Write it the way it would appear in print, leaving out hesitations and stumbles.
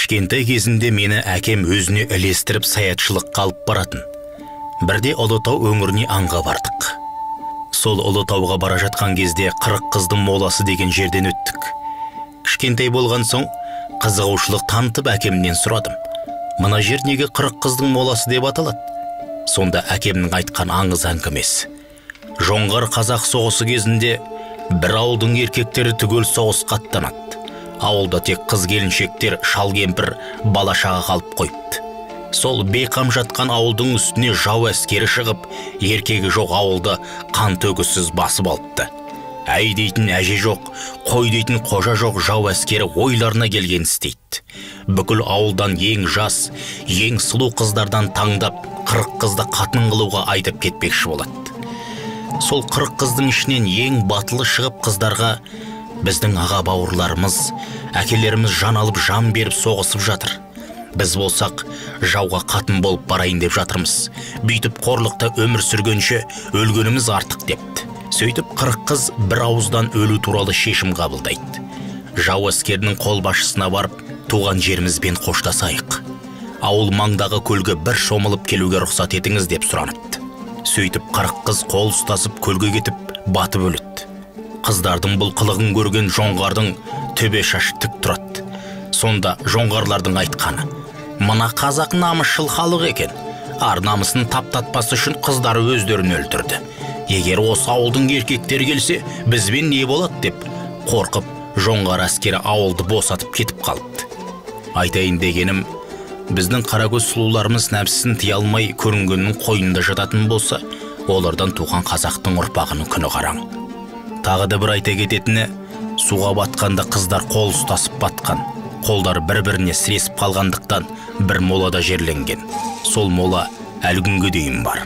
Кішкентай кезінде мені әкем өзіне ілестіріп саятшылыққа алып баратын. Бірде Ұлытау өңіріне аңға бардық. Сол Ұлытауға бара жатқан кезде 40 қыздың моласы деген жерден өттік. Кішкентай болған соң қызығушылық танытып әкемнен сұрадым. Мына жер неге 40 қыздың моласы деп аталады? Сонда әкемнің айтқан аңыз әңгімесі. Жоңғар қазақ соғысы кезінде бір ауылдың еркектері түгел соғысқа аттанады. Ауылда тек қыз келіншектер, шал кемпір, бала шаға қалып қойыпты. Сол бейқам жатқан ауылдың үстіне жау әскері шығып, еркегі жоқ ауылды қан төгіссіз басып алыпты. Әй дейтін әже жоқ, қой дейтін қожа жоқ, жау әскері ойларына келген істейді. Бүкіл ауылдан ең жас, ең сұлу қыздардан таңдап, 40 қызды қатын қылуға айтып кетпекші болады. Сол 40 қыздың ішінен ең батылы шығып қыздарға: біздің аға бауырларымыз, әкелеріміз жан алып жан беріп соғысып жатыр. Біз болсақ жауға қатын болып барайын деп жатырмыз. Бүйтіп қорлықта өмір сүргенше өлгеніміз артық депті. Сөйтіп 40 қыз бір ауыздан өлу туралы шешім қабылдайды. Жау әскерінің қолбасшысына барып, туған жерімізбен қоштасайық. Ауыл маңдағы көлге бір шомылып келуге рұқсат етіңіз деп сұраныпты. Сөйтіп 40 қыз қол ұстасып көлге кетіп батып өлді. Қыздардың бұл қылығын көрген жоңғардың төбе шашы тік тұрады. Сонда жоңғарлардың айтқаны: мына қазақ намысшыл халық екен. Ар намысын таптатпас үшін қыздары өздерін өлтірді. Егер осы ауылдың еркектері келсе, бізбен не болады деп қорқып, жоңғар әскері ауылды босатып кетіп қалыпты. Айтайын дегенім, біздің қаракөз сұлуларымыз нәпсісін тия алмай көрінгеннің қойнында жататын болса, олардан туған қазақтың ұрпағының күні қараң. Тағы да бір айта кететіні, суға батқанда қыздар қол ұстасып батқан. Қолдары бір-біріне сіресіп қалғандықтан бір молада жерленген. Сол мола әлі күнге дейін бар.